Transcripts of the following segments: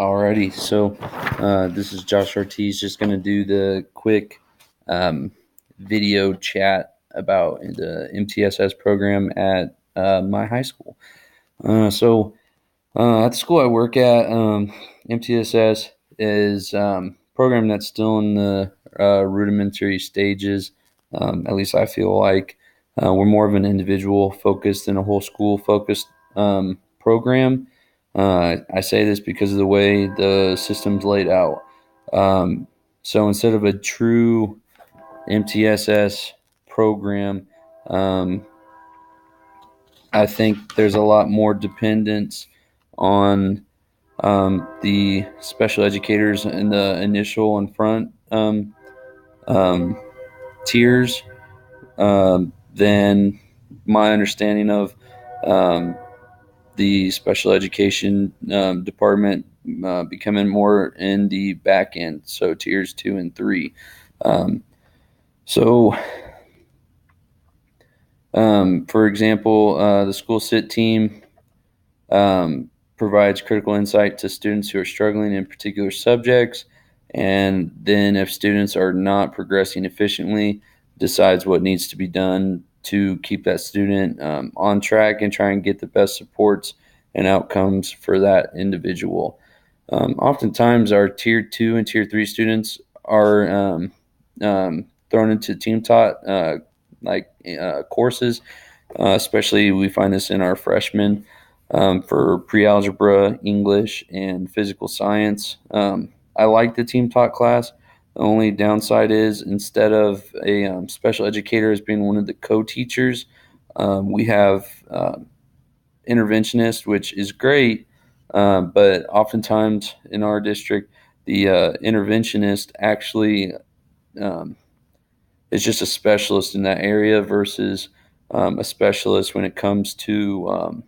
Alrighty, so this is Josh Ortiz. Just going to do the quick um, video chat about the MTSS program at my high school. At the school I work at, MTSS is a program that's still in the rudimentary stages. At least I feel like we're more of an individual focused than a whole school focused program. I say this because of the way the system's laid out. So instead of a true MTSS program, um, I think there's a lot more dependence on the special educators in the initial and front um, tiers than my understanding of um, the special education department becoming more in the back end, so tiers 2 and 3. Um, so, for example, the school sit team um, provides critical insight to students who are struggling in particular subjects, and then if students are not progressing efficiently, decides what needs to be done to keep that student on track and try and get the best supports and outcomes for that individual. Oftentimes, our tier 2 and tier 3 students are thrown into team taught courses. Especially, we find this in our freshmen for pre-algebra, English, and physical science. I like the team taught class. The only downside is instead of a special educator as being one of the co-teachers, we have interventionist, which is great, but oftentimes in our district, the interventionist actually um, is just a specialist in that area versus a specialist when it comes to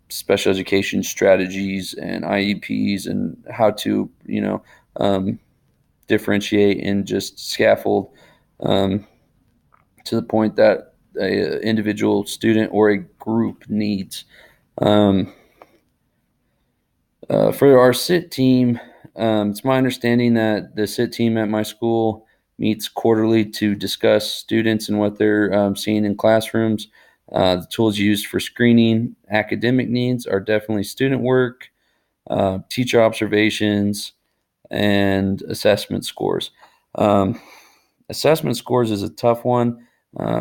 special education strategies and IEPs and how to, um, differentiate and just scaffold um, to the point that a individual student or a group needs. Um, for our sit team, it's my understanding that the sit team at my school meets quarterly to discuss students and what they're seeing in classrooms. The tools used for screening academic needs are definitely student work, teacher observations, and assessment scores. Um, Assessment scores is a tough one.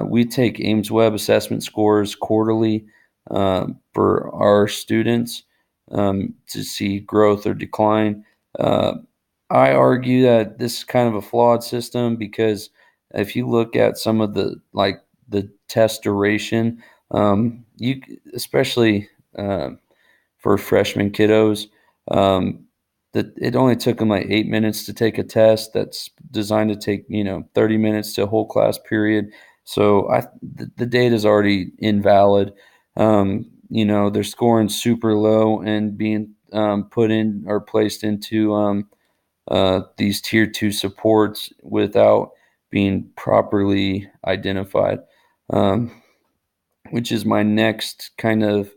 We take Ames Web assessment scores quarterly for our students to see growth or decline. Uh, I argue that this is kind of a flawed system because if you look at some of the test duration, you especially for freshman kiddos. Um, that it only took them like 8 minutes to take a test that's designed to take 30 minutes to a whole class period. So the data is already invalid. They're scoring super low and being put in or placed into these tier 2 supports without being properly identified, um, which is my next kind of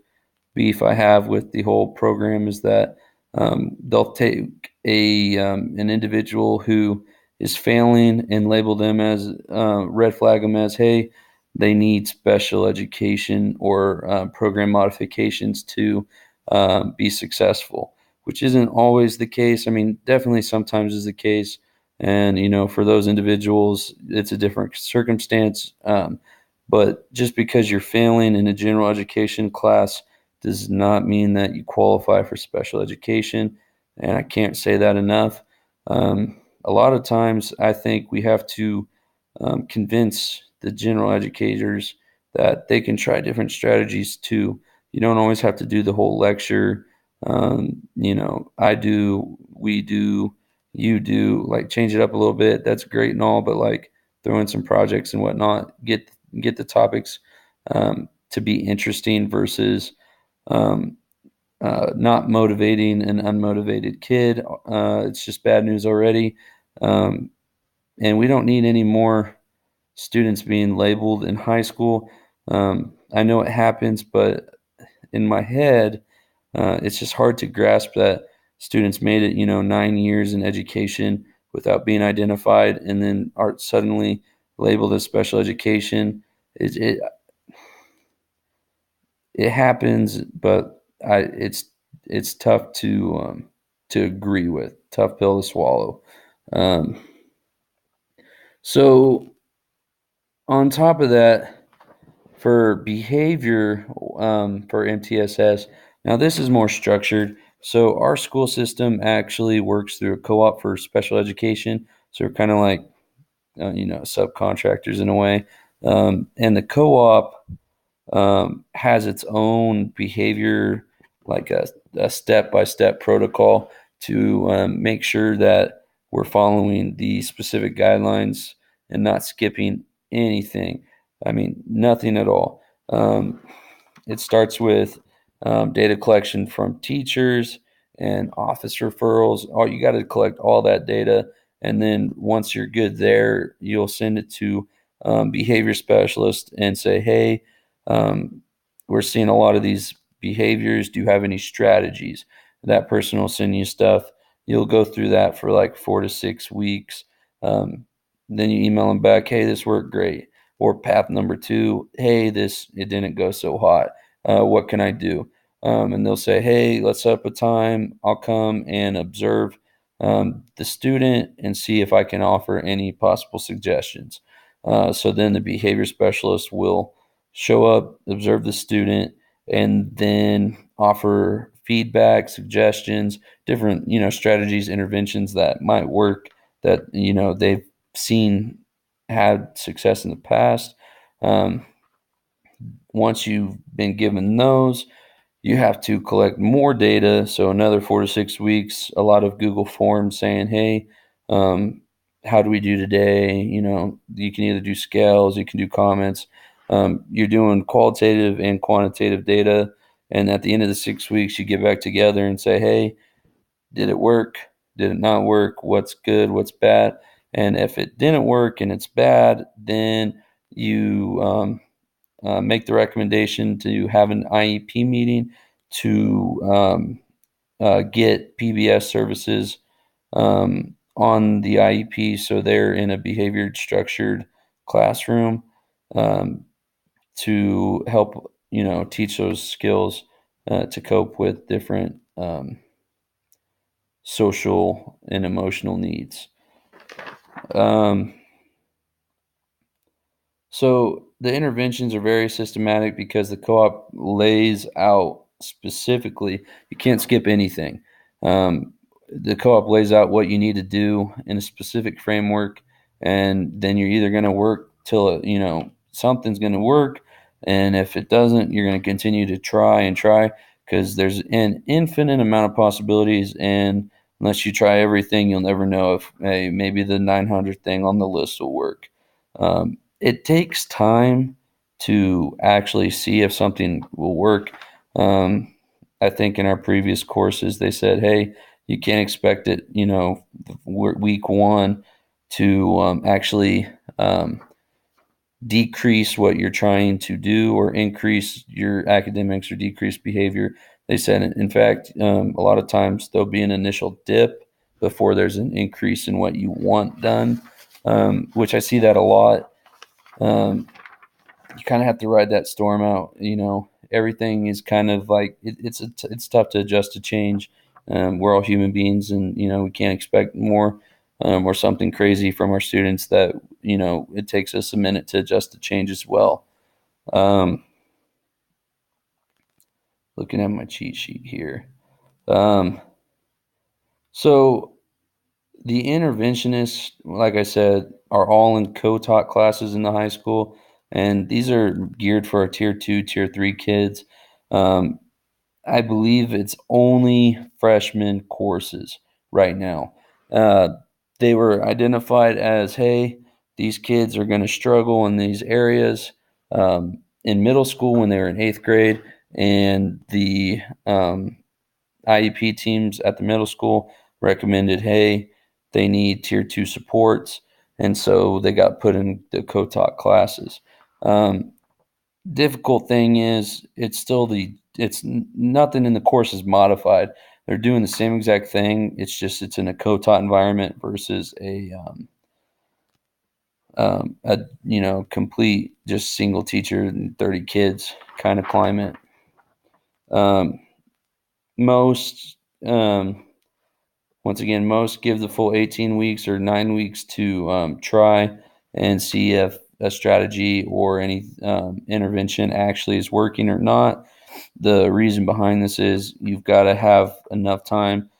beef I have with the whole program is that they'll take an individual who is failing and label them as red flag them as, hey, they need special education or program modifications to be successful, which isn't always the case. I mean, definitely sometimes is the case. And, for those individuals, it's a different circumstance. But just because you're failing in a general education class does not mean that you qualify for special education. And I can't say that enough. A lot of times, I think we have to convince the general educators that they can try different strategies too. You don't always have to do the whole lecture. I do, we do, you do. Like change it up a little bit. That's great and all, but like throw in some projects and whatnot. Get the topics to be interesting versus um, not motivating an unmotivated kid. It's just bad news already. Um, and we don't need any more students being labeled in high school. I know it happens, but in my head, it's just hard to grasp that. students made it, 9 years in education without being identified, and then are suddenly labeled as special education. It happens, but it's tough to agree with. Tough pill to swallow. Um, so on top of that, for behavior, for MTSS, now this is more structured. So our school system actually works through a co-op for special education. So we're kind of like subcontractors in a way, and the co-op has its own behavior, like a step-by-step protocol to make sure that we're following the specific guidelines and not skipping anything. I mean, nothing at all. It starts with data collection from teachers and office referrals. Oh, you got to collect all that data, and then once you're good there, you'll send it to behavior specialists and say, "Hey, um, we're seeing a lot of these behaviors. Do you have any strategies?" That person will send you stuff. You'll go through that for like 4 to 6 weeks. Um, then you email them back, "Hey, this worked great." Or path number two, "Hey, it didn't go so hot. What can I do?" And they'll say, "Hey, let's set up a time. I'll come and observe the student and see if I can offer any possible suggestions." So then the behavior specialist will show up, observe the student, and then offer feedback, suggestions, different strategies, interventions that might work, that they've seen had success in the past. Um, Once you've been given those, you have to collect more data. So another 4 to 6 weeks, a lot of Google Forms saying, "Hey, um, how do we do today?" You can either do scales, you can do comments. You're doing qualitative and quantitative data. And at the end of the 6 weeks, you get back together and say, "Hey, did it work? Did it not work? What's good? What's bad?" And if it didn't work and it's bad, then you make the recommendation to have an IEP meeting to get PBS services on the IEP, so they're in a behavior structured classroom to help teach those skills to cope with different social and emotional needs. Um, So the interventions are very systematic because the co-op lays out specifically, you can't skip anything. Um, the co-op lays out what you need to do in a specific framework, and then you're either going to work till something's going to work, and if it doesn't, you're going to continue to try and try, because there's an infinite amount of possibilities, and unless you try everything, you'll never know if, hey, maybe the 900th thing on the list will work. It takes time to actually see if something will work. Um, I think in our previous courses, they said, "Hey, you can't expect it, week one to actually decrease what you're trying to do or increase your academics or decrease behavior." They said, in fact, a lot of times there'll be an initial dip before there's an increase in what you want done, which I see that a lot. Um, you kind of have to ride that storm out. Everything is kind of like it's tough to adjust to change. We're all human beings, and we can't expect more or something crazy from our students. That it takes us a minute to adjust to change as well. Um, Looking at my cheat sheet here. Um, so the interventionists, like I said, are all in co-taught classes in the high school, and these are geared for our tier two, tier three kids. Um, I believe it's only freshman courses right now. Uh, they were identified as, "Hey, these kids are going to struggle in these areas," in middle school when they were in eighth grade, and the IEP teams at the middle school recommended, "Hey, they need tier two supports," and so they got put in the co-taught classes. Um, Difficult thing is, it's still nothing in the course is modified. They're doing the same exact thing. It's in a co-taught environment versus a complete just single teacher and 30 kids kind of climate. Um, most Once again, most give the full 18 weeks or 9 weeks to try and see if a strategy or any intervention actually is working or not. The reason behind this is you've got to have enough time.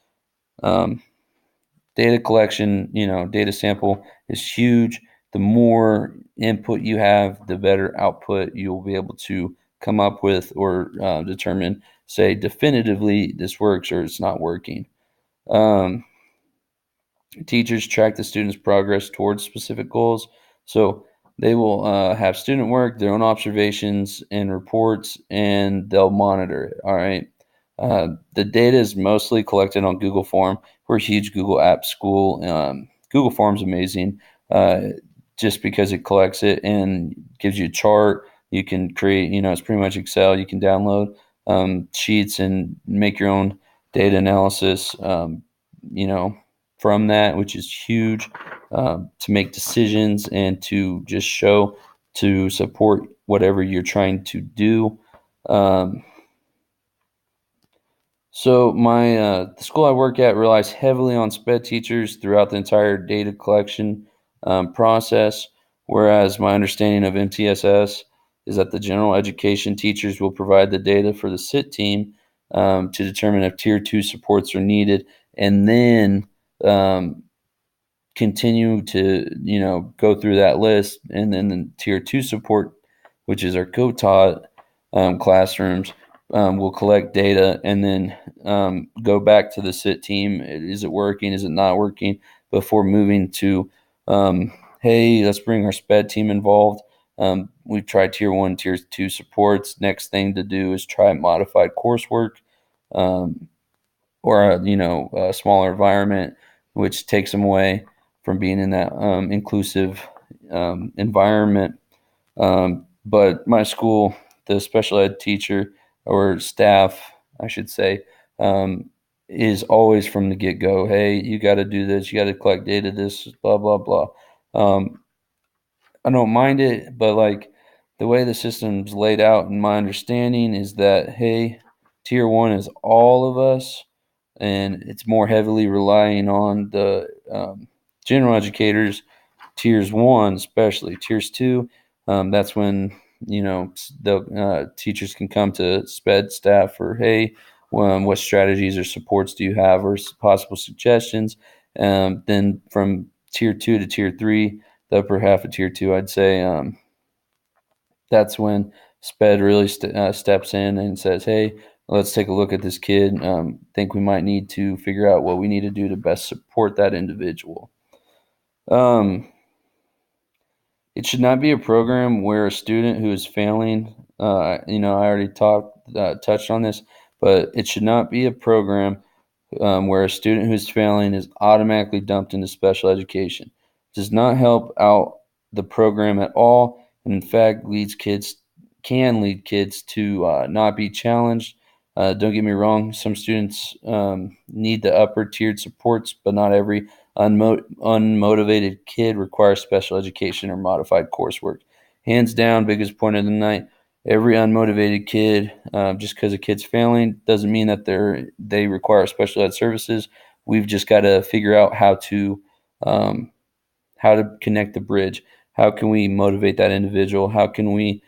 Um, Data collection, data sample is huge. The more input you have, the better output you'll be able to come up with or determine, say definitively this works or it's not working. Um, Teachers track the students' progress towards specific goals. So they will have student work, their own observations and reports, and they'll monitor it. All right. The data is mostly collected on Google Form. We're a huge Google App school. Google Form's amazing just because it collects it and gives you a chart. You can create, it's pretty much Excel. You can download sheets and make your own data analysis, you know, from that, which is huge to make decisions and to just show to support whatever you're trying to do. Um, so the school I work at relies heavily on sped teachers throughout the entire data collection process, whereas my understanding of MTSS is that the general education teachers will provide the data for the SIT team to determine if Tier 2 supports are needed, and then um, continue to go through that list, and then the Tier 2 support, which is our co-taught classrooms, will collect data and then go back to the sit team. Is it working? Is it not working? Before moving to hey, let's bring our sped team involved. We've tried Tier 1, Tier 2 supports. Next thing to do is try modified coursework, um, or a smaller environment, which takes them away from being in that inclusive environment. But my school, the special ed teacher or staff, I should say, um, is always from the get go. Hey, you got to do this. You got to collect data. This blah blah blah. Um, I don't mind it, but like the way the system's laid out, in my understanding is that hey, tier one is all of us, and it's more heavily relying on the general educators. Tiers one, especially tiers two, that's when the teachers can come to sped staff for hey, what strategies or supports do you have or possible suggestions. Then from tier two to tier three, the upper half of tier two, I'd say that's when sped really steps in and says, hey, let's take a look at this kid. Think we might need to figure out what we need to do to best support that individual. Um, it should not be a program where a student who is failing, I already touched on this, but it should not be a program where a student who is failing is automatically dumped into special education. It does not help out the program at all, and in fact, can lead kids to not be challenged. Don't get me wrong; some students need the upper tiered supports, but not every unmotivated kid requires special education or modified coursework. Hands down, biggest point of the night. Every unmotivated kid, just because a kid's failing, doesn't mean that they require special ed services. We've just got to figure out um, how to connect the bridge. How can we motivate that individual? How can we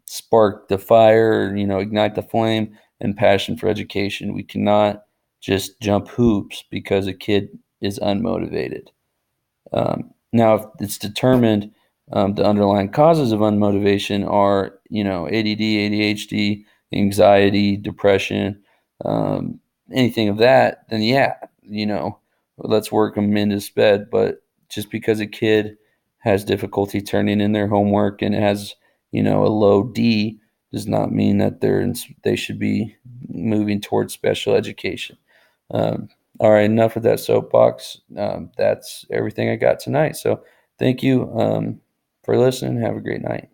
spark the fire? Ignite the flame and passion for education. We cannot just jump hoops because a kid is unmotivated. Now, if it's determined the underlying causes of unmotivation are, ADD, ADHD, anxiety, depression, anything of that, then yeah, let's work them into sped. But just because a kid has difficulty turning in their homework and has, a low D, does not mean that they should be moving towards special education. Um, all right, enough of that soapbox. That's everything I got tonight. So thank you for listening. Have a great night.